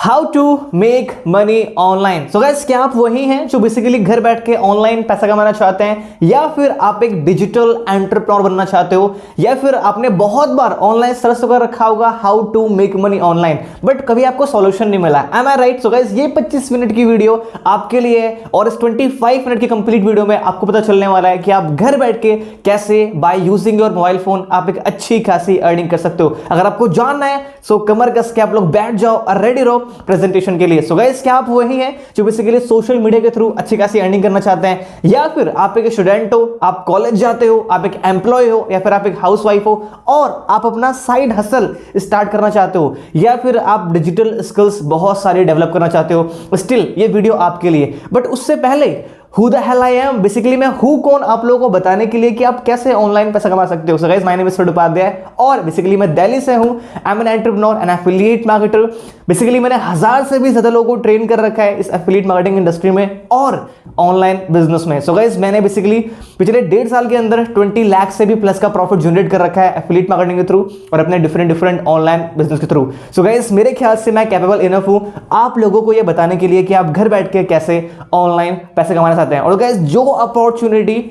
How to make money online. So guys, क्या आप वही हैं जो बेसिकली घर बैठ के ऑनलाइन पैसा कमाना चाहते हैं, या फिर आप एक डिजिटल एंटरप्रेन्योर बनना चाहते हो, या फिर आपने बहुत बार ऑनलाइन सर्च कर रखा होगा how to make money online, but कभी आपको सॉल्यूशन नहीं मिला। Am I right? So guys, ये 25 मिनट की वीडियो आपके लिए है और इस 25 मिनट की कंप्लीट वीडियो में आपको पता चलने वाला है कि आप घर बैठ के कैसे by using your mobile phone आप एक अच्छी खासी अर्निंग कर सकते हो। अगर आपको जानना है सो कमर कस के आप लोग बैठ जाओ और रेडी रहो प्रेजेंटेशन के लिए। सो गाइस, क्या आप वही हैं जो बेसिकली सोशल मीडिया के थ्रू अच्छी खासी अर्निंग करना चाहते हैं, या फिर आप एक स्टूडेंट हो, आप कॉलेज जाते हो, आप एक एम्प्लॉय हो, या फिर आप एक हाउसवाइफ हो और आप अपना साइड हसल स्टार्ट करना चाहते हो, या फिर आप डिजिटल स्किल्स बहुत सारी डेवलप करना चाहते हो। स्टिल ये वीडियो आपके लिए। बट उससे पहले Who the hell I am? Basically मैं हूं कौन आप लोगों को बताने के लिए कि आप कैसे ऑनलाइन पैसा कमा सकते हो। So guys, my name is Upadhyay और बेसिकली मैं दिल्ली से हूं। I am an entrepreneur and affiliate marketer. Basically मैंने 1000 से भी ज्यादा लोगों को ट्रेन कर रखा है इस एफिलिएट मार्केटिंग इंडस्ट्री में और ऑनलाइन बिजनेस में। सो गाइस, मैंने बेसिकली पिछले 1.5 साल के अंदर 20 लाख से भी प्लस का प्रॉफिट जनरेट कर रखा है एफिलिएट मार्केटिंग के थ्रू और अपने डिफरेंट ऑनलाइन बिजनेस के थ्रू। सो गाइस, मेरे ख्याल से मैं कैपेबल इनफ हूं आप लोगों को यह बताने के लिए कि आप घर बैठ के कैसे ऑनलाइन पैसे कमाना चाहते हैं। और गाइस, जो अपॉर्चुनिटी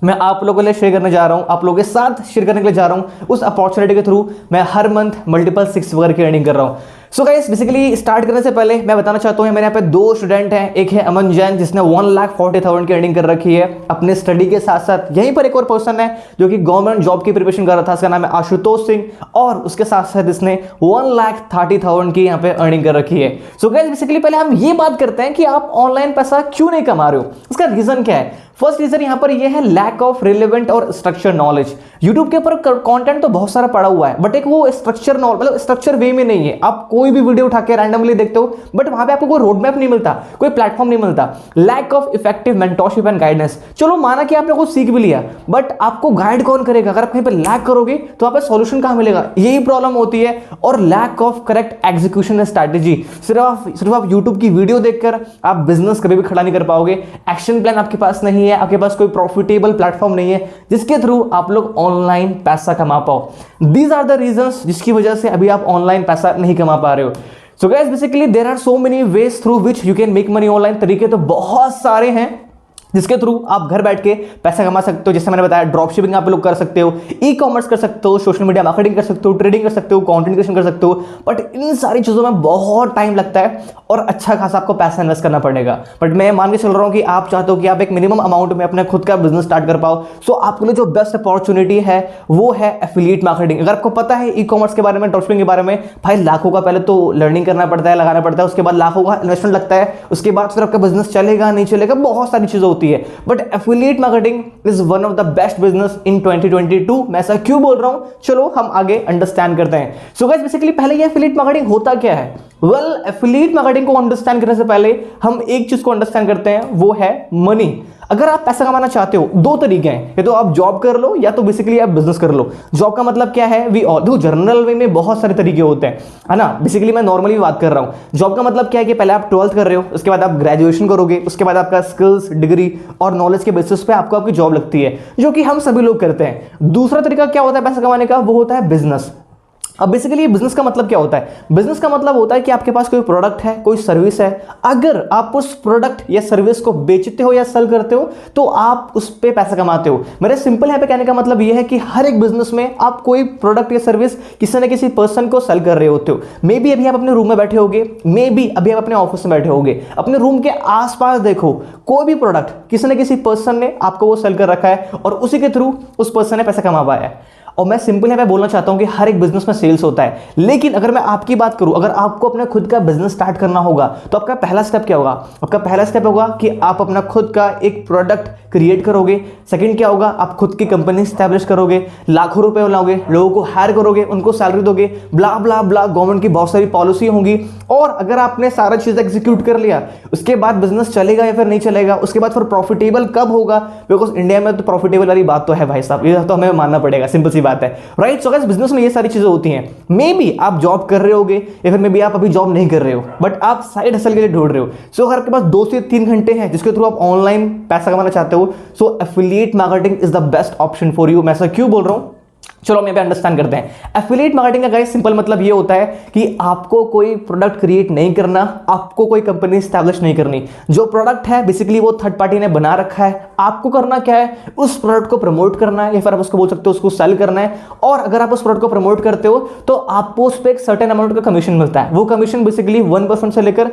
मैं आप लोगों के लिए शेयर करने जा रहा हूं, आप लोगों के साथ शेयर करने के लिए जा रहा हूं, उस अपॉर्चुनिटी के थ्रू मैं हर मंथ मल्टीपल 6 फिगर की अर्निंग कर रहा हूं। सो गाइस, बेसिकली स्टार्ट करने से पहले मैं बताना चाहता हूं, मेरे यहाँ पे 2 स्टूडेंट हैं। एक है अमन जैन जिसने 1,40,000 की अर्निंग कर रखी है अपने स्टडी के साथ साथ। यहीं पर एक और पर्सन है जो कि गवर्नमेंट जॉब की प्रिपरेशन कर रहा था, उसका नाम है आशुतोष सिंह, और उसके साथ साथ इसने 1,30,000 की यहाँ पे अर्निंग कर रखी है। सो गाइस, बेसिकली पहले हम ये बात करते हैं कि आप ऑनलाइन पैसा क्यों नहीं कमा रहे हो, उसका रीजन क्या है। फर्स्ट रीजन यहां पर यह है लैक ऑफ रिलेवेंट और स्ट्रक्चर नॉलेज। यूट्यूब के ऊपर कंटेंट तो बहुत सारा पड़ा हुआ है, बट एक वो स्ट्रक्चर मतलब स्ट्रक्चर वे में नहीं है। आप कोई भी वीडियो उठा के रैंडमली देखते हो, बट वहां पे आपको कोई रोड मैप नहीं मिलता, कोई प्लेटफॉर्म नहीं मिलता। Lack of effective mentorship and guidance. चलो माना कि आपने कुछ सीख भी लिया, बट आपको गाइड कौन करेगा? अगर आप कहीं पे लैक करोगे तो वहां पे सॉल्यूशन कहां मिलेगा? यही प्रॉब्लम होती है। और lack of correct execution strategy. सिर्फ आप यूट्यूब की वीडियो देखकर आप बिजनेस कभी भी खड़ा नहीं कर पाओगे। एक्शन प्लान आपके पास नहीं है, आपके पास कोई प्रॉफिटेबल प्लेटफॉर्म नहीं है जिसके थ्रू आप लोग ऑनलाइन पैसा कमा पाओ। दीज आर द रीजंस जिसकी वजह से अभी आप ऑनलाइन पैसा नहीं कमा पा रहे हो। So guys, basically there are so many ways through which you can make money online. तरीके तो बहुत सारे हैं जिसके थ्रू आप घर बैठ के पैसा कमा सकते हो। जैसे मैंने बताया, ड्रॉप शिपिंग आप लोग कर सकते हो, ई कॉमर्स कर सकते हो, सोशल मीडिया मार्केटिंग कर सकते हो, ट्रेडिंग कर सकते हो, कंटेंट क्रिएशन कर सकते हो। बट इन सारी चीजों में बहुत टाइम लगता है और अच्छा खासा आपको पैसा इन्वेस्ट करना पड़ेगा। बट मैं मान के चल रहा हूं कि आप चाहते हो कि आप एक मिनिमम अमाउंट में अपने खुद का बिजनेस स्टार्ट कर पाओ। सो आपके लिए जो बेस्ट अपॉर्चुनिटी है वो है एफिलिएट मार्केटिंग। अगर आपको पता है ई कॉमर्स के बारे में, ड्रॉप शिपिंग के बारे में, भाई लाखों का पहले तो लर्निंग करना पड़ता है, लगाना पड़ता है, उसके बाद लाखों का इन्वेस्टमेंट लगता है, उसके बाद फिर आपका बिजनेस चलेगा नहीं चलेगा, बहुत सारी चीजें होती है। But affiliate marketing is one of the best business in 2022। मैं ऐसा क्यों बोल रहा हूं, चलो हम आगे अंडरस्टैंड करते हैं। सो गाइस, बेसिकली पहले ये एफिलिएट मार्केटिंग होता क्या है? वेल, एफिलिएट मार्केटिंग को अंडरस्टैंड करने से पहले हम एक चीज को अंडरस्टैंड करते हैं, वो है मनी। अगर आप पैसा कमाना चाहते हो, 2 तरीके हैं, या तो आप जॉब कर लो या तो बेसिकली आप बिजनेस कर लो। जॉब का मतलब क्या है? देखो, जनरल वे में बहुत सारे तरीके होते हैं, है ना। बेसिकली मैं नॉर्मली बात कर रहा हूं। जॉब का मतलब क्या है कि पहले आप 12th कर रहे हो, उसके बाद आप ग्रेजुएशन करोगे, उसके बाद आपका स्किल्स, डिग्री और नॉलेज के बेसिस पे आपको आपकी जॉब लगती है, जो कि हम सभी लोग करते हैं। दूसरा तरीका क्या होता है पैसा कमाने का? वो होता है बिजनेस। अब बेसिकली बिजनेस का मतलब क्या होता है? बिजनेस का मतलब होता है कि आपके पास कोई प्रोडक्ट है, कोई सर्विस है, अगर आप उस प्रोडक्ट या सर्विस को बेचते हो या सेल करते हो तो आप उस पे पैसा कमाते हो। मेरे सिंपल यहाँ पे कहने का मतलब यह है कि हर एक बिजनेस में आप कोई प्रोडक्ट या सर्विस किसी न किसी पर्सन को सेल कर रहे होते हो। मे बी अभी आप अपने रूम में बैठे होगे, मे बी अभी आप अपने ऑफिस में बैठे होगे, अपने रूम के आसपास देखो, कोई भी प्रोडक्ट किसी न किसी पर्सन ने आपको वो सेल कर रखा है और उसी के थ्रू उस पर्सन ने पैसा कमा पाया है। और मैं सिंपल है, मैं बोलना चाहता हूं कि हर एक बिजनेस में सेल्स होता है, लेकिन अगर मैं आपकी बात करूं, अगर आपको अपना खुद का बिजनेस स्टार्ट करना होगा तो आपका पहला स्टेप क्या होगा? आपका पहला स्टेप होगा कि आप अपना खुद का एक प्रोडक्ट क्रिएट करोगे। सेकंड क्या होगा? आप खुद की कंपनी स्टैब्लिश करोगे, लाखों रुपए लाओगे, लोगों को हायर करोगे, उनको सैलरी दोगे, ब्ला ब्ला ब्ला, गवर्नमेंट की बहुत सारी पॉलिसी होंगी। और अगर आपने सारा चीज एग्जीक्यूट कर लिया, उसके बाद बिजनेस चलेगा या फिर नहीं चलेगा, उसके बाद फिर प्रॉफिटेबल कब होगा? बिकॉज इंडिया में तो प्रॉफिटेबल वाली बात तो है भाई साहब, ये तो हमें मानना पड़ेगा, सिंपल सी बात है, राइट। सो गाइस, बिजनेस में ये सारी चीजें होती हैं। मे बी आप जॉब कर रहे होगे या फिर मे बी आप अभी जॉब नहीं कर रहे हो, बट आप साइड हसल के लिए ढूंढ रहे हो। सो अगर आपके पास 2 से 3 घंटे हैं जिसके थ्रू आप ऑनलाइन पैसा कमाना चाहते हो, so affiliate marketing is the best option for you. मैं ऐसा क्यों बोल रहा हूं? चलो हम यहाँ पे अंडरस्टैंड करते हैं। एफिलिएट मार्केटिंग का गाइस सिंपल मतलब ये होता है कि आपको कोई प्रोडक्ट क्रिएट नहीं करना, आपको कोई कंपनी स्टैब्लिश नहीं करनी। जो प्रोडक्ट है बेसिकली वो थर्ड पार्टी ने बना रखा है, आपको करना क्या है, उस प्रोडक्ट को प्रमोट करना है, या फिर आप उसको बोल सकते हो उसको सेल करना है। और अगर आप उस प्रोडक्ट को प्रमोट करते हो तो आपको उस पर एक सर्टेन अमाउंट का कमीशन मिलता है। वो कमीशन बेसिकली 1% से लेकर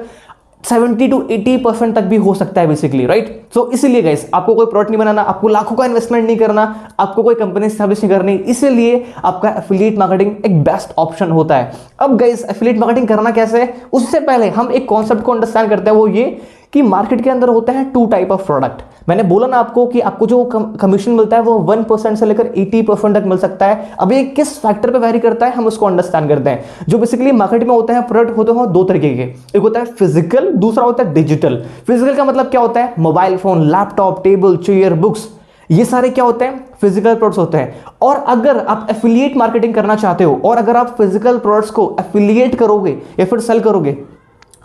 70 to 80% तक भी हो सकता है बेसिकली, राइट। सो इसीलिए गाइस आपको कोई प्रोडक्ट नहीं बनाना, आपको लाखों का इन्वेस्टमेंट नहीं करना, आपको कोई कंपनी स्टैब्लिश नहीं करनी, इसीलिए आपका एफिलिएट मार्केटिंग एक बेस्ट ऑप्शन होता है। अब गाइस एफिलिएट मार्केटिंग करना कैसे है, उससे पहले हम एक कॉन्सेप्ट को अंडरस्टैंड करते हैं, वो ये कि मार्केट के अंदर होता है 2 टाइप ऑफ प्रोडक्ट। मैंने बोला ना आपको कि आपको जो कमीशन मिलता है वो 1% से लेकर 80% तक मिल सकता है। अब ये किस फैक्टर पे वैरी करता है हम उसको अंडरस्टैंड करते हैं। जो बेसिकली मार्केट में होते हैं प्रोडक्ट होते हैं 2 तरीके के, एक होता है फिजिकल, दूसरा होता है डिजिटल। फिजिकल का मतलब क्या होता है, mobile phone, laptop, table, chair, books, ये सारे क्या होते हैं, फिजिकल प्रोडक्ट्स होते हैं। और अगर आप एफिलिएट मार्केटिंग करना चाहते हो और अगर आप फिजिकल प्रोडक्ट्स को एफिलिएट करोगे या फिर सेल करोगे,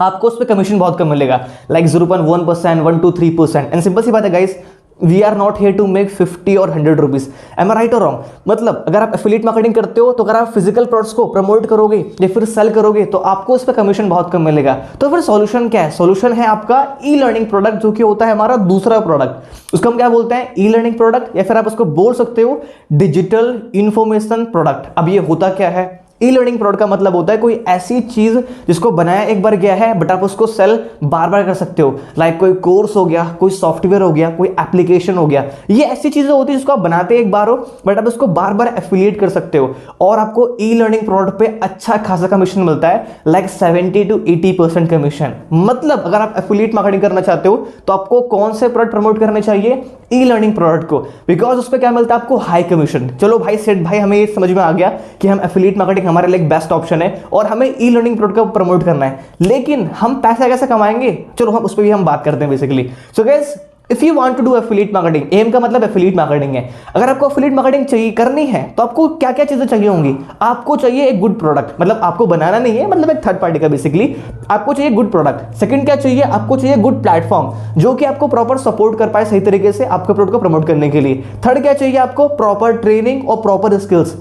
आपको उस पर कमीशन बहुत कम मिलेगा, लाइक 0.1%, 1 to 3%। एंड सिंपल सी बात है guys, we are not here to make 50 और 100 रुपीज। एम आई राइट और रॉन्ग? मतलब अगर आप एफिलिएट मार्केटिंग करते हो तो अगर आप फिजिकल प्रोडक्ट्स को प्रमोट करोगे या फिर सेल करोगे तो आपको उस पर कमीशन बहुत कम मिलेगा। तो फिर सॉल्यूशन क्या है? सॉल्यूशन है आपका ई लर्निंग प्रोडक्ट, जो कि होता है हमारा दूसरा प्रोडक्ट। उसको हम क्या बोलते हैं, ई लर्निंग प्रोडक्ट, या फिर आप उसको बोल सकते हो डिजिटल इंफॉर्मेशन प्रोडक्ट। अब ये होता क्या है, ई लर्निंग प्रोडक्ट का मतलब होता है कोई ऐसी चीज जिसको बनाया एक बार गया है बट आप उसको सेल बार बार कर सकते हो। लाइक कोई कोर्स हो गया, कोई सॉफ्टवेयर हो गया, कोई एप्लीकेशन हो गया। ये ऐसी चीजें होती है जिसको आप बनाते एक बार हो बट आप उसको बार बार एफिलिएट कर सकते हो और आपको ई लर्निंग प्रोडक्ट पे अच्छा खासा कमीशन मिलता है, लाइक 70 to 80% कमीशन। मतलब अगर आप एफिलिएट मार्केटिंग करना चाहते हो तो आपको कौन से प्रोडक्ट प्रमोट करने चाहिए, ई लर्निंग प्रोडक्ट को, बिकॉज उस पर क्या मिलता है आपको, हाई कमीशन। चलो भाई सेठ भाई, हमें ये समझ में आ गया कि हम एफिलिएट मार्केटिंग हमारे लिए बेस्ट ऑप्शन है और हमें ई लर्निंग प्रोडक्ट को प्रमोट करना है। लेकिन हम पैसा कैसे कमाएंगे, चलो हम उस पर भी हम बात करते हैं basically. So guys, if you want to do affiliate marketing, M का मतलब एफिलिएट मार्केटिंग है। अगर आपको एफिलिएट मार्केटिंग चाहिए करनी है तो आपको क्या क्या चीजें चाहिए होंगी? आपको चाहिए एक गुड प्रोडक्ट, मतलब आपको बनाना नहीं है, मतलब एक थर्ड पार्टी का बेसिकली। आपको चाहिए गुड प्रोडक्ट। सेकंड क्या चाहिए, आपको चाहिए गुड प्लेटफॉर्म जो कि आपको प्रॉपर सपोर्ट कर पाए सही तरीके से आपके प्रोडक्ट को प्रमोट करने के लिए। थर्ड क्या चाहिए, आपको प्रॉपर ट्रेनिंग और प्रॉपर स्किल्स।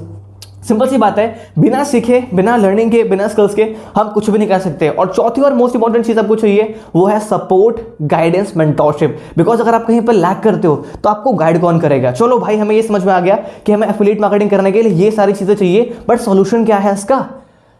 सिंपल सी बात है, बिना सीखे, बिना लर्निंग के, बिना स्किल्स के हम कुछ भी नहीं कर सकते। और चौथी और मोस्ट इंपॉर्टेंट चीज आपको चाहिए वो है सपोर्ट, गाइडेंस, मेंटोरशिप। बिकॉज अगर आप कहीं पर लैक करते हो तो आपको गाइड कौन करेगा? चलो भाई, हमें ये समझ में आ गया कि हमें एफिलिएट मार्केटिंग करने के लिए ये सारी चीजें चाहिए, बट सॉल्यूशन क्या है इसका?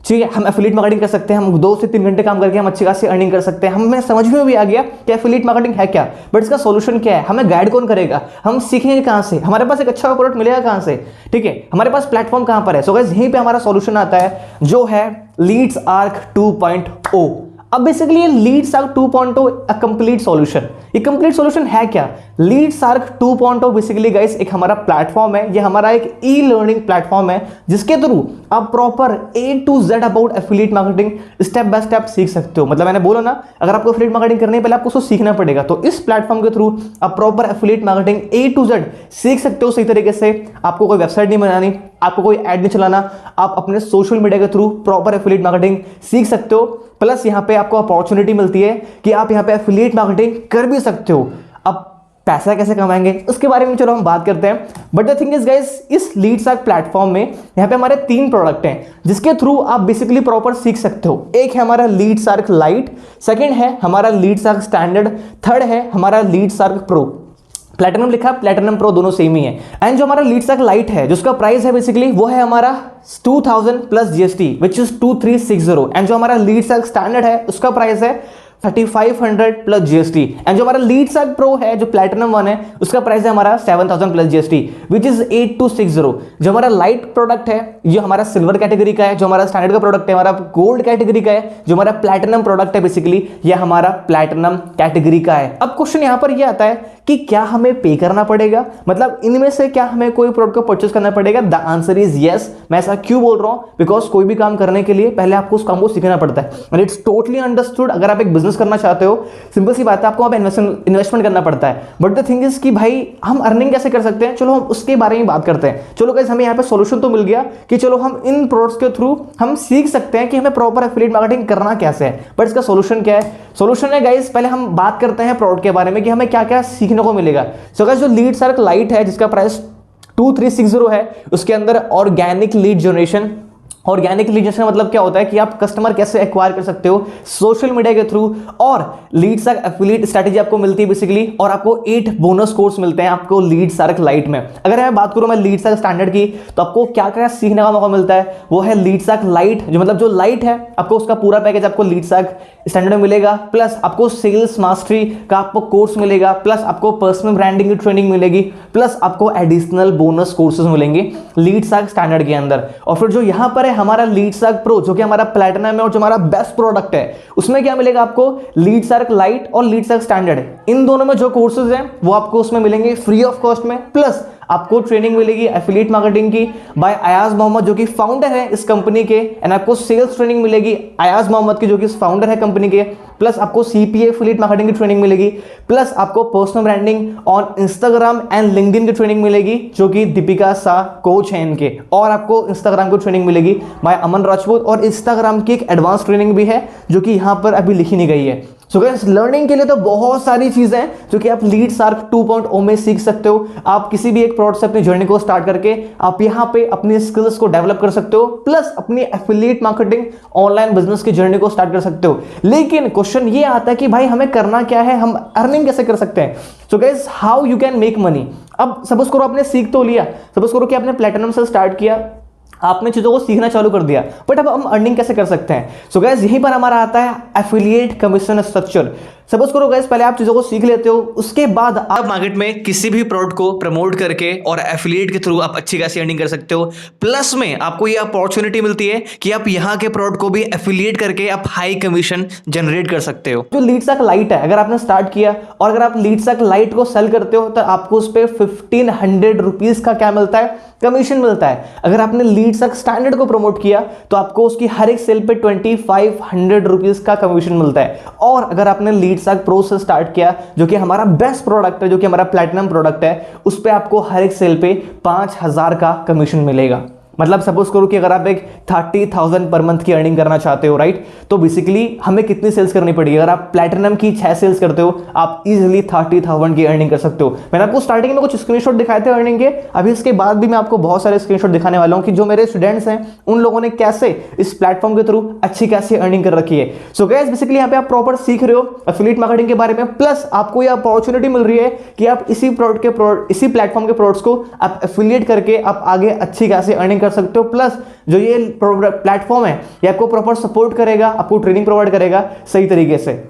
ठीक है, हम एफिलिएट मार्केटिंग कर सकते हैं, हम 2 से 3 घंटे काम करके हम अच्छी खासी अर्निंग कर सकते हैं, हमें समझ में भी आ गया कि एफिलिएट मार्केटिंग है क्या, बट इसका सॉल्यूशन क्या है? हमें गाइड कौन करेगा? हम सीखेंगे कहां से? हमारे पास एक अच्छा प्रोडक्ट मिलेगा कहां से? ठीक है, हमारे पास प्लेटफॉर्म कहां पर है? सो गाइस, यहीं पे हमारा सॉल्यूशन आता है जो है लीड्स आर्क 2.0। अब बेसिकली ये leads ark 2.0 a complete solution. ये कंप्लीट सॉल्यूशन है क्या? लीड्स आर्क 2.0 बेसिकली गाइस एक हमारा प्लेटफॉर्म है, ये हमारा एक ई लर्निंग प्लेटफॉर्म है जिसके थ्रू आप proper A to Z about affiliate marketing step by step सीख सकते हो। मतलब मैंने बोला ना, अगर आपको एफिलिएट मार्केटिंग करनी है पहले आपको उसको सीखना पड़ेगा। तो इस प्लेटफॉर्म के थ्रू आप proper affiliate marketing A to Z सीख सकते हो सही तरीके से। आपको कोई वेबसाइट नहीं बनानी, आपको कोई ऐड नहीं चलाना, आप अपने सोशल मीडिया के थ्रू प्रॉपर एफिलिएट मार्केटिंग सीख सकते हो। प्लस यहाँ पे आपको अपॉर्चुनिटी मिलती है कि आप यहाँ पे एफिलिएट मार्केटिंग कर भी सकते हो। अब पैसा कैसे कमाएंगे उसके बारे में चलो हम बात करते हैं। But the thing is guys, इस लीड्स आर्क प्लेटफॉर्म में यहाँ पे हमारे 3 प्रोडक्ट हैं जिसके थ्रू आप बेसिकली प्रॉपर सीख सकते हो। एक है हमारा लीड्स आर्क लाइट, सेकंड है हमारा लीड्स आर्क स्टैंडर्ड, थर्ड है हमारा लीड्स आर्क प्रो। प्लैटिनम लिखा, प्लैटिनम प्रो दोनों सेम ही है। एंड जो हमारा लीड्स आर्क लाइट है जिसका प्राइस है बेसिकली वो है हमारा 2000 plus GST which is 2360। And जो हमारा लीड्स आर्क स्टैंडर्ड है उसका प्राइस है 3500 प्लस जीएसटी। एंड जो हमारा लीड्स आर्क प्रो है जो प्लैटिनम वन है उसका प्राइस है हमारा 7000 प्लस जीएसटी विच इज 8260। जो हमारा लाइट प्रोडक्ट है ये हमारा सिल्वर कैटेगरी का है, जो हमारा स्टैंडर्ड का प्रोडक्ट है हमारा गोल्ड कैटेगरी का है, जो हमारा प्लैटिनम प्रोडक्ट है बेसिकली ये हमारा प्लैटिनम कैटेगरी का है। अब क्वेश्चन यहां पर ये आता है कि क्या हमें पे करना पड़ेगा, मतलब इनमें से क्या हमें कोई प्रोडक्ट को परचेस करना पड़ेगा? The answer is yes. मैं ऐसा क्यों बोल रहा हूं? बिकॉज कोई भी काम करने के लिए पहले आपको उस काम को सीखना पड़ता है एंड इट्स टोटली अंडरस्टूड। अगर आप एक बिजनेस करना चाहते हो, सिंपल सी बात है, आपको वहां पे इन्वेस्टमेंट करना पड़ता है। बट द थिंग इज कि भाई हम अर्निंग कैसे कर सकते हैं, चलो हम उसके बारे में बात करते हैं। चलो गाइस, हमें यहाँ पे सॉल्यूशन तो मिल गया कि चलो हम इन प्रोडक्ट्स के थ्रू हम सीख सकते हैं कि हमें प्रॉपर एफिलिएट मार्केटिंग करना कैसे है। बट इसका सॉल्यूशन क्या है? सॉल्यूशन है गाइस, पहले हम बात करते हैं प्रोडक्ट के बारे में कि हमें क्या क्या सीखने को मिलेगा। सो गाइस, जो लीड्स आर्क लाइट है जिसका प्राइस 2360 है, उसके अंदर organic lead generation. Organic lead generation का मतलब क्या होता है कि आप कस्टमर कैसे एक्वायर कर सकते हो सोशल मीडिया के थ्रू, और लीड सार्क एफिलिएट स्ट्रैटेजी आपको मिलती है बेसिकली, और आपको 8 बोनस कोर्स मिलते हैं आपको लीड सार्क लाइट में। अगर मैं बात करूं मैं लीड सार्क स्टैंडर्ड की, तो आपको क्या क्या सीखने का मौका मिलता है, वो है लीड सार्क लाइट, जो मतलब जो लाइट है आपको उसका पूरा पैकेज आपको लीड सार्क स्टैंडर्ड में मिलेगा, प्लस आपको सेल्स मास्टरी का आपको कोर्स मिलेगा, प्लस आपको पर्सनल ब्रांडिंग की ट्रेनिंग मिलेगी, प्लस आपको एडिशनल बोनस कोर्सेज मिलेंगे लीड सार्क स्टैंडर्ड के अंदर। और फिर जो यहां पर है हमारा लीड सार्क प्रो, जो कि हमारा प्लैटिनम है और जो हमारा बेस्ट प्रोडक्ट है, उसमें क्या मिलेगा आपको, लीड सार्क लाइट और लीड सार्क स्टैंडर्ड, इन दोनों में जो कोर्सेज हैं वो आपको उसमें मिलेंगे फ्री ऑफ कॉस्ट में, प्लस आपको ट्रेनिंग मिलेगी एफिलिएट मार्केटिंग की बाय अयाज मोहम्मद, जो कि फाउंडर है इस कंपनी के, एंड आपको सेल्स ट्रेनिंग मिलेगी अयाज मोहम्मद की, जो कि फाउंडर है कंपनी के, प्लस आपको सीपीए एफिलिएट मार्केटिंग की ट्रेनिंग मिलेगी, प्लस आपको personal branding on Instagram and LinkedIn की ट्रेनिंग मिलेगी, जो कि दीपिका शाह कोच है इनके, और आपको इंस्टाग्राम की ट्रेनिंग मिलेगी बाय अमन राजपूत, और इंस्टाग्राम की एक एडवांस ट्रेनिंग भी है जो कि यहां पर अभी लिखी नहीं गई है। सो गाइस लर्निंग के लिए तो बहुत सारी चीजें हैं जो कि आप लीड सार्क 2.0 में सीख सकते हो। आप किसी भी एक प्रोडक्ट से अपनी जर्नी को स्टार्ट करके आप यहां पे अपनी स्किल्स को डेवलप कर सकते हो, प्लस अपनी एफिलिएट मार्केटिंग ऑनलाइन बिजनेस की जर्नी को स्टार्ट कर सकते हो। लेकिन क्वेश्चन ये आता है कि भाई हमें करना क्या है, हम अर्निंग कैसे कर सकते हैं। सो guys how you can make money. अब सपोज करो आपने सीख तो लिया, सपोज करो कि आपने प्लैटिनम से स्टार्ट किया, आपने चीजों को सीखना चालू कर दिया, बट अब हम अर्निंग कैसे कर सकते हैं। सो गाइस यहीं पर हमारा आता है एफिलिएट कमीशन स्ट्रक्चर। सपोज करो गाइस पहले आप चीजों को सीख लेते हो, उसके बाद आप मार्केट में किसी भी प्रोडक्ट को प्रमोट करके और एफिलिएट के थ्रू आप अच्छी खासी अर्निंग कर सकते हो। प्लस में आपको ये अपॉर्चुनिटी मिलती है कि आप यहाँ के प्रोडक्ट को भी एफिलिएट करके आप हाई कमीशन जनरेट कर सकते हो। जो लीड सार्क लाइट है, अगर आपने स्टार्ट किया और अगर आप लीड सार्क लाइट को सेल करते हो तो आपको उस पर 1500 रुपीज का क्या मिलता है, कमीशन मिलता है। अगर आपने लीड सार्क स्टैंडर्ड को प्रमोट किया तो आपको उसकी हर एक सेल पे 2500 रुपीज का कमीशन मिलता है। और अगर आपने लीड सार्क प्रो से स्टार्ट किया, जो कि हमारा बेस्ट प्रोडक्ट है, जो कि हमारा प्लैटिनम प्रोडक्ट है, उस पे आपको हर एक सेल पे 5000 का कमीशन मिलेगा। मतलब सपोज करो कि अगर आप एक 30,000 पर मंथ की अर्निंग करना चाहते हो, राइट, तो बेसिकली हमें कितनी सेल्स करनी पड़ेगी। अगर आप प्लैटिनम की 6 सेल्स करते हो आप इजीली 30,000 की अर्निंग कर सकते हो। मैंने आपको स्टार्टिंग में कुछ स्क्रीनशॉट दिखाए थे अर्निंग के, अभी इसके बाद भी मैं आपको बहुत सारे स्क्रीनशॉट दिखाने वाला हूं कि जो मेरे स्टूडेंट्स हैं उन लोगों ने कैसे इस प्लेटफॉर्म के थ्रू अच्छी खासी अर्निंग कर रखी है। सो गाइस बेसिकली यहाँ पे आप प्रॉपर सीख रहे हो एफिलिएट मार्केटिंग के बारे में, प्लस आपको यह अपॉर्चुनिटी मिल रही है कि आप इसी प्लेटफॉर्म के प्रोडक्ट्स को आप एफिलिएट करके आप आगे अच्छी खासी अर्निंग कर सकते हो। प्लस जो ये प्लेटफॉर्म है ये आपको प्रॉपर सपोर्ट करेगा, आपको ट्रेनिंग प्रोवाइड करेगा सही तरीके से।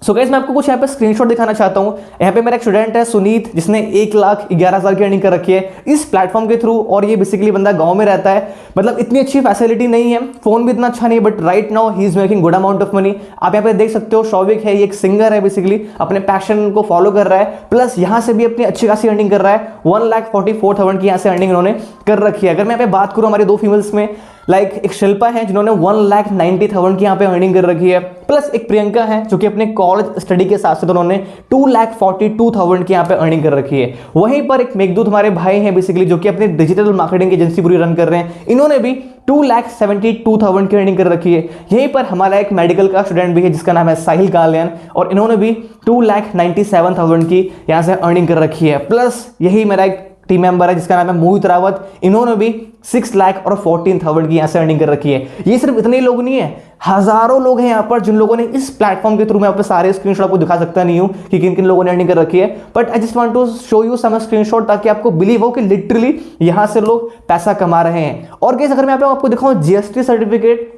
सो गाइस मैं आपको कुछ यहाँ पे स्क्रीनशॉट दिखाना चाहता हूँ। यहाँ पे मेरा एक स्टूडेंट है सुनीत, जिसने 1,11,000 की अर्निंग कर रखी है इस प्लेटफॉर्म के थ्रू, और ये बेसिकली बंदा गांव में रहता है। मतलब इतनी अच्छी फैसिलिटी नहीं है, फोन भी इतना अच्छा नहीं है, but right now he is making good amount of money. आप यहाँ पे देख सकते हो शौविक है, ये एक सिंगर है, बेसिकली अपने पैशन को फॉलो कर रहा है, प्लस यहाँ से भी अपनी अच्छी खासी अर्निंग कर रहा है। 1,44,000 की यहाँ से अर्निंग इन्होंने कर रखी है। अगर मैं यहाँ पे बात करूँ हमारी 2 फीमेल्स में, लाइक एक शिल्पा है जिन्होंने 1,90,000 की यहाँ पे अर्निंग कर रखी है, प्लस एक प्रियंका है जो कि अपने कॉलेज स्टडी के साथ साथ उन्होंने 2,42,000 की यहाँ पे अर्निंग कर रखी है। वहीं पर एक मेघदूत हमारे भाई हैं बेसिकली, जो कि अपनी डिजिटल मार्केटिंग एजेंसी पूरी रन कर रहे हैं, इन्होंने भी 2,72,000 की अर्निंग कर रखी है। यहीं पर हमारा एक मेडिकल का स्टूडेंट भी है जिसका नाम है साहिल कालियन, और इन्होंने भी 2,97,000 की यहाँ से अर्निंग कर रखी है। प्लस यही मेरा एक टीम मेंबर है जिसका नाम है मोहित रावत, इन्होंने भी 6,14,000 की यहाँ से अर्निंग कर रखी है। ये सिर्फ इतने लोग नहीं है, हजारों लोग हैं यहाँ पर जिन लोगों ने इस प्लेटफॉर्म के थ्रू, मैं आपको सारे स्क्रीनशॉट आपको दिखा सकता नहीं हूँ कि किन किन लोगों ने अर्निंग कर रखी है, but I just want to show you some screenshot ताकि आपको बिलीव हो कि लिटरली यहाँ से लोग पैसा कमा रहे हैं। और गाइस अगर मैं आपको दिखाऊं जीएसटी सर्टिफिकेट,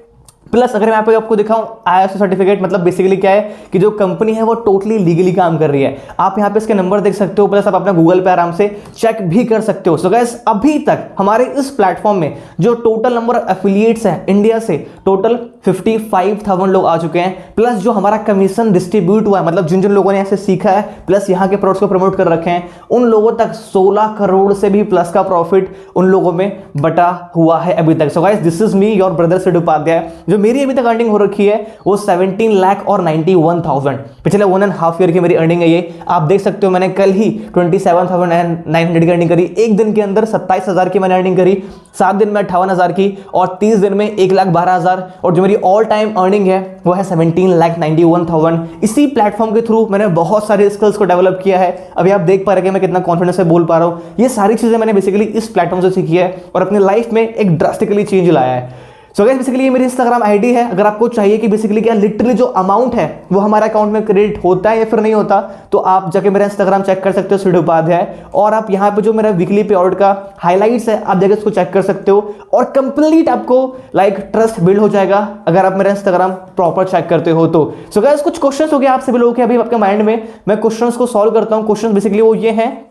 प्लस अगर मैं आपको दिखाऊं आईएसओ सर्टिफिकेट, मतलब बेसिकली क्या है कि जो कंपनी है वो टोटली लीगली काम कर रही है। आप यहाँ पे इसके नंबर देख सकते हो, प्लस आप अपना गूगल पे आराम से चेक भी कर सकते हो। सो गाइस अभी तक हमारे इस प्लेटफॉर्म में जो टोटल नंबर ऑफ एफिलिएट्स हैं इंडिया से, टोटल 55,000 लोग आ चुके हैं। प्लस जो हमारा कमीशन डिस्ट्रीब्यूट हुआ है, मतलब जिन जिन लोगों ने ऐसे सीखा है प्लस यहाँ के प्रोडक्ट्स को प्रमोट कर रखे हैं, उन लोगों तक 16 करोड़ से भी प्लस का प्रॉफिट उन लोगों में बटा हुआ है अभी तक। So guys this is me your brother Sid Upadhyay. जो मेरी अभी तक अर्निंग हो रखी है वो 17,91,000 पिछले 1.5 ईयर की मेरी अर्निंग है ये। आप देख सकते हो मैंने कल ही 27,900 की अर्निंग करी, एक दिन के अंदर 27,000 की मैंने अर्निंग करी, 7 दिन में 58,000 की, और 30 दिन में 1,12,000। और जो मेरी मेरी ऑल टाइम अर्निंग है वो है 17,91,000। इसी प्लेटफॉर्म के थ्रू मैंने बहुत सारे स्किल्स को डेवलप किया है। अभी आप देख पा रहे हैं कि मैं कितना कॉन्फिडेंस से बोल पा रहा हूँ। ये सारी चीज़ें मैंने बेसिकली इस प्लेटफॉर्म से सीखी है और अपनी लाइफ में एक ड्रास्टिकली चेंज लाया है। सो गाइस बेसिकली ये मेरी इंस्टाग्राम आईडी है। अगर आपको चाहिए कि बेसिकली क्या लिटरली जो अमाउंट है वो हमारे अकाउंट में क्रेडिट होता है या फिर नहीं होता, तो आप जाके मेरा इंस्टाग्राम चेक कर सकते हो, सूर्य उपाध्याय। और आप यहाँ पे जो मेरा वीकली पे आउट का हाईलाइट्स है आप जाके उसको चेक कर सकते हो और कंप्लीट आपको लाइक ट्रस्ट बिल्ड हो जाएगा अगर आप मेरा इंस्टाग्राम प्रॉपर चेक करते हो तो। सो गाइस कुछ क्वेश्चंस हो गए आप सभी लोगों के अभी आपके माइंड में, मैं क्वेश्चंस को सॉल्व करता हूँ। क्वेश्चन बेसिकली वो ये हैं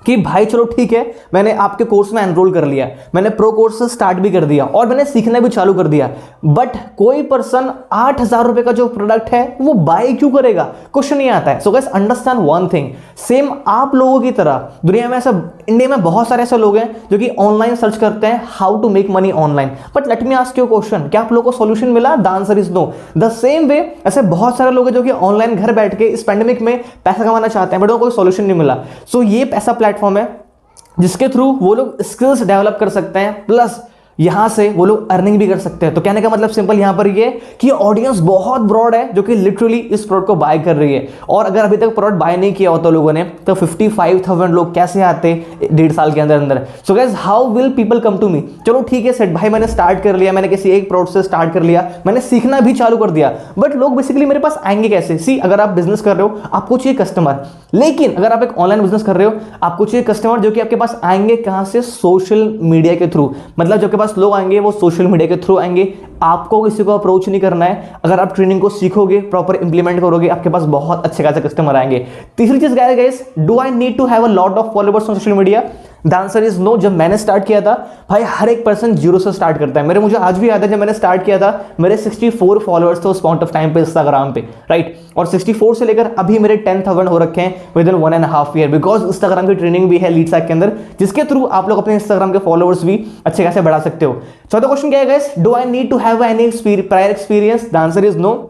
कि भाई चलो ठीक है, मैंने आपके कोर्स में एनरोल कर लिया, मैंने प्रो कोर्स स्टार्ट भी कर दिया और मैंने सीखना भी चालू कर दिया, बट कोई पर्सन 8,000 रुपए का जो प्रोडक्ट है वो बाय क्यों करेगा? क्वेश्चन ये आता है। So guys understand one thing, same आप लोगों की तरह दुनिया में ऐसा, इंडिया में बहुत सारे ऐसे लोग हैं जो कि ऑनलाइन सर्च करते हैं how to make money online. But let me ask you question, क्या आप लोगों को सॉल्यूशन मिला? The answer is no. The same way ऐसे बहुत सारे लोग हैं जो कि ऑनलाइन घर बैठ के इस पैंडेमिक में पैसा कमाना चाहते हैं बट उनको कोई सॉल्यूशन नहीं मिला। सो ये पैसा प्लेटफॉर्म है जिसके थ्रू वो लोग स्किल्स डेवलप कर सकते हैं, प्लस यहां से वो लोग अर्निंग भी कर सकते हैं। तो कहने का मतलब सिंपल यहां पर ये कि ऑडियंस बहुत ब्रॉड है जो कि लिटरली इस प्रोडक्ट को बाय कर रही है। और अगर अभी तक प्रोडक्ट बाय नहीं किया होता लोगों ने तो 55,000 लोग कैसे आते 1.5 साल के अंदर अंदर। So guys how will people come to me? चलो ठीक है सेट भाई, मैंने स्टार्ट कर लिया, मैंने किसी एक प्रोडक्ट से स्टार्ट कर लिया, मैंने सीखना भी चालू कर दिया, बट लोग बेसिकली मेरे पास आएंगे कैसे? सी, अगर आप बिजनेस कर रहे हो आपको चाहिए कस्टमर, लेकिन अगर आप एक ऑनलाइन बिजनेस कर रहे हो आपको चाहिए कस्टमर जो कि आपके पास आएंगे कहां से? सोशल मीडिया के थ्रू। मतलब जो आपके पास लोग आएंगे वो सोशल मीडिया के थ्रू आएंगे, आपको किसी को अप्रोच नहीं करना है। अगर आप ट्रेनिंग को सीखोगे, प्रॉपर इंप्लीमेंट करोगे, आपके पास बहुत अच्छे खासे कस्टमर आएंगे। तीसरी चीज क्या है guys, do I need to have a lot of followers on social media? The answer is no. जब मैंने स्टार्ट किया था भाई हर एक पर्सन जीरो से स्टार्ट करता है। मुझे आज भी याद है जब मैंने स्टार्ट किया था मेरे 64 फॉलोअर्स थे उस पॉइंट ऑफ टाइम पे इंस्टाग्राम पे, राइट। और 64 से लेकर अभी मेरे 10,000 हो रखे हैं with in 1.5 year, because Instagram की ट्रेनिंग भी है लीडसैक के अंदर जिसके थ्रू आप लोग अपने इंस्टाग्राम के फॉलोअर्स भी अच्छे खासे बढ़ा सकते हो। चौथा क्वेश्चन क्या है guys, do I need to have any prior experience? The answer is no.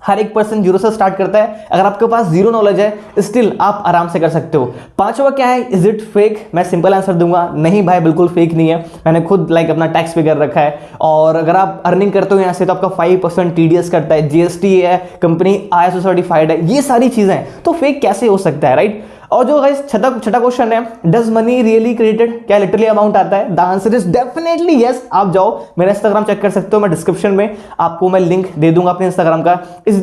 हर एक पर्सन जीरो से स्टार्ट करता है। अगर आपके पास जीरो नॉलेज है स्टिल आप आराम से कर सकते हो। पांचवा क्या है, इज इट फेक? मैं सिंपल आंसर दूंगा, नहीं भाई बिल्कुल फेक नहीं है। मैंने खुद अपना टैक्स पे कर रखा है और अगर आप अर्निंग करते हो यहाँ से तो आपका 5% TDS करता है, GST है, कंपनी ISO सर्टिफाइड है, ये सारी चीजें, तो फेक कैसे हो सकता है, राइट। और जो गाइस छठा क्वेश्चन है, डज मनी रियली क्रिएटेड? क्या लिटरली अमाउंट आता है? The answer is definitely yes. आप जाओ मेरा इंस्टाग्राम चेक कर सकते हो, मैं डिस्क्रिप्शन में आपको मैं लिंक दे दूंगा अपने इंस्टाग्राम का। Is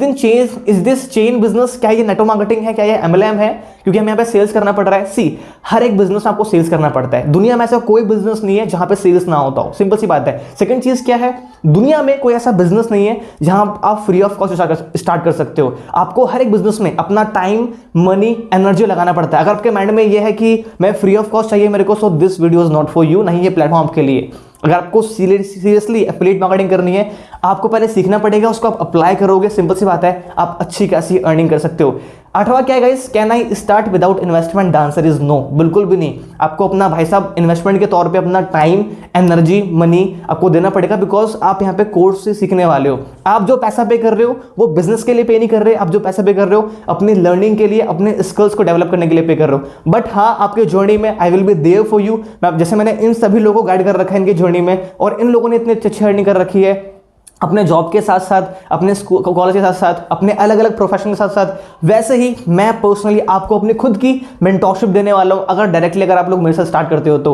this chain business? क्या ये नेटवर्क मार्केटिंग है? क्या ये MLM है? क्योंकि हमें यहाँ पे सेल्स करना पड़ रहा है। सी, हर एक बिजनेस में आपको सेल्स करना पड़ता है। दुनिया में ऐसा कोई बिजनेस नहीं है जहां पे सेल्स ना होता हो, सिंपल सी बात है। सेकंड चीज क्या है, दुनिया में कोई ऐसा बिजनेस नहीं है जहां आप फ्री ऑफ कॉस्ट स्टार्ट कर सकते हो। आपको हर एक बिजनेस में अपना टाइम, मनी, एनर्जी लगाना पड़ता है। अगर आपके माइंड में यह है कि मैं फ्री ऑफ कॉस्ट चाहिए मेरे को, so this video is not for you, नहीं ये प्लेटफॉर्म आपके लिए। अगर आपको सीरियसली एफिलिएट मार्केटिंग करनी है आपको पहले सीखना पड़ेगा, उसको आप अप्लाई करोगे, सिंपल सी बात है, आप अच्छी खासी अर्निंग कर सकते हो। आठवां क्या है guys, can I start without investment? The answer is no, बिल्कुल भी नहीं। आपको अपना भाई साहब इन्वेस्टमेंट के तौर पे अपना टाइम, एनर्जी, मनी आपको देना पड़ेगा, बिकॉज आप यहाँ पे कोर्स से सीखने वाले हो। आप जो पैसा पे कर रहे हो वो बिजनेस के लिए पे नहीं कर रहे, आप जो पैसा पे कर रहे हो अपनी लर्निंग के लिए, अपने स्किल्स को डेवलप करने के लिए पे कर रहे हो। बट हाँ, आपके जर्नी में I will be there for you. जैसे मैंने इन सभी लोगों को गाइड कर रखा है इनकी जर्नी में, और इन लोगों ने इतनी अच्छी अर्निंग कर रखी है अपने जॉब के साथ साथ, अपने स्कूल कॉलेज के साथ साथ, अपने अलग अलग प्रोफेशन के साथ साथ। वैसे ही मैं पर्सनली आपको अपनी खुद की मेंटरशिप देने वाला हूं अगर आप लोग मेरे साथ स्टार्ट करते हो तो।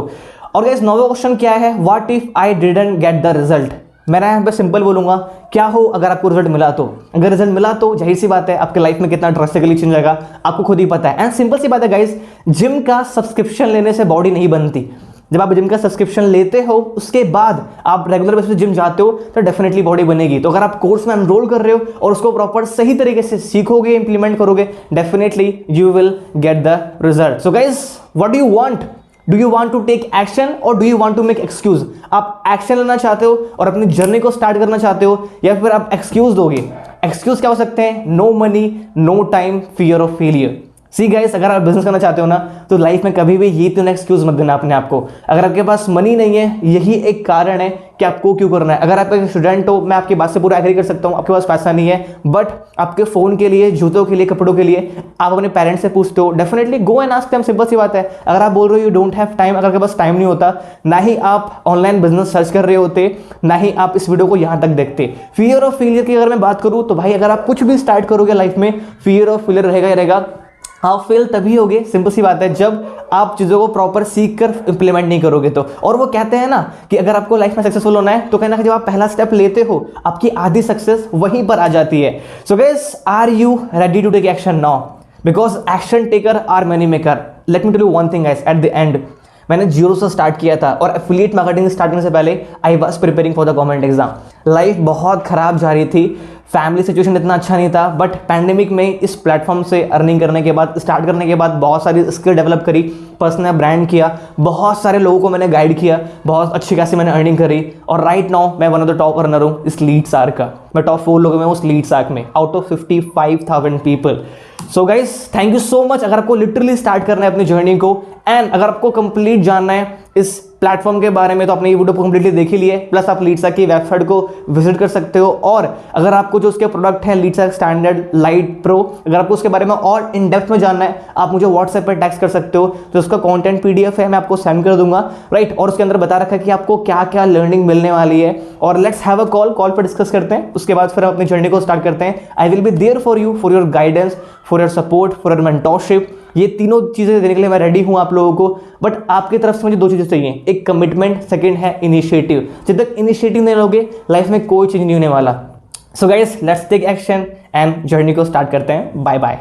और गाइस नौवां क्वेश्चन क्या है, what if I didn't get the result? मैं यहाँ पे सिंपल बोलूंगा, क्या हो अगर आपको रिजल्ट मिला तो? अगर रिजल्ट मिला तो जाहिर सी बात है आपके लाइफ में कितना ड्रास्टिकली चेंज आएगा आपको खुद ही पता है। एंड सिंपल सी बात है गाइस, जिम का सब्सक्रिप्शन लेने से बॉडी नहीं बनती। जब आप जिम का सब्सक्रिप्शन लेते हो उसके बाद आप रेगुलर बेसिस पे जिम जाते हो तो डेफिनेटली बॉडी बनेगी। तो अगर आप कोर्स में एनरोल कर रहे हो और उसको प्रॉपर सही तरीके से सीखोगे, इंप्लीमेंट करोगे, definitely you will get the result. So guys, what do you want? Do you want to take action और do you want to make excuse? आप एक्शन लेना चाहते हो और अपनी जर्नी को स्टार्ट करना चाहते हो, या फिर आप एक्सक्यूज दोगे? एक्सक्यूज क्या हो सकते हैं? No money, no time, fear of failure. See guys, अगर आप बिजनेस करना चाहते हो ना तो लाइफ में कभी भी ये तीनों एक्सक्यूज मत देना अपने आप को। अगर आपके पास मनी नहीं है, यही एक कारण है कि आपको क्यों करना है। अगर आप एक स्टूडेंट हो, मैं आपकी बात से पूरा एग्री कर सकता हूँ, आपके पास पैसा नहीं है, बट आपके फोन के लिए, जूतों के लिए, कपड़ों के लिए आप अपने पेरेंट्स से पूछते हो, definitely go and ask them, simple सी बात है। अगर आप बोल रहे हो यू डोंट हैव टाइम, अगर आपके पास टाइम नहीं होता, ना ही आप ऑनलाइन बिजनेस सर्च कर रहे होते, ना ही आप इस वीडियो को यहां तक देखते। फियर ऑफ फेलियर की अगर मैं बात करूं तो भाई, अगर आप कुछ भी स्टार्ट करोगे लाइफ में, फियर ऑफ फेलियर रहेगा ही रहेगा। आप फेल तभी होगे, सिंपल सी बात है, जब आप चीज़ों को प्रॉपर सीख कर इंप्लीमेंट नहीं करोगे तो। और वो कहते हैं ना कि अगर आपको लाइफ में सक्सेसफुल होना है तो कहना कि जब आप पहला स्टेप लेते हो, आपकी आधी सक्सेस वहीं पर आ जाती है। So guys, are you ready to take action now? Because action taker are money maker. Let me tell you one thing guys, at the end मैंने जीरो से स्टार्ट किया था और एफिलिएट मार्केटिंग स्टार्ट करने से पहले I was preparing for the government exam. Life बहुत खराब जा रही थी, फैमिली सिचुएशन इतना अच्छा नहीं था, बट पैंडेमिक में इस प्लेटफॉर्म से अर्निंग करने के बाद, स्टार्ट करने के बाद बहुत सारी स्किल डेवलप करी, पर्सनल ब्रांड किया, बहुत सारे लोगों को मैंने गाइड किया, बहुत अच्छी खासी मैंने अर्निंग करी और राइट नाउ मैं one of the top earner हूँ इस लीड सार्क का। मैं टॉप 4 लोगों में हूँ उस लीड सार्क में, out of 55,000 people. So guys, thank you so much. अगर आपको लिटरली स्टार्ट करना है अपनी जर्नी को, एंड अगर आपको कंप्लीट जानना है इस प्लेटफॉर्म के बारे में, तो आपने ये वीडियो कंप्लीटली देख ही लिए। प्लस आप लीड सार्क की वेबसाइट को विजिट कर सकते हो, और अगर आपको जो उसके प्रोडक्ट है lead ark standard lite pro, अगर आपको उसके बारे में और इन डेप्थ में जानना है, आप मुझे व्हाट्सएप पर टेक्स्ट कर सकते हो। तो उसका कंटेंट पीडीएफ है, मैं आपको सेंड कर दूंगा, राइट। और उसके अंदर बता रखा है कि आपको क्या क्या लर्निंग मिलने वाली है। और लेट्स हैव अ कॉल पर डिस्कस करते हैं, उसके बाद फिर हम अपनी जर्नी को स्टार्ट करते हैं। I will be there for you, for your guidance, for your support, for your mentorship. ये तीनों चीजें देने के लिए मैं रेडी हूं आप लोगों को, बट आपकी तरफ से मुझे 2 चीजें चाहिए, एक कमिटमेंट, सेकंड है इनिशिएटिव। जब तक इनिशिएटिव नहीं लोगे, लाइफ में कोई चेंज नहीं होने वाला। So guys, let's take action and journey को स्टार्ट करते हैं। Bye bye.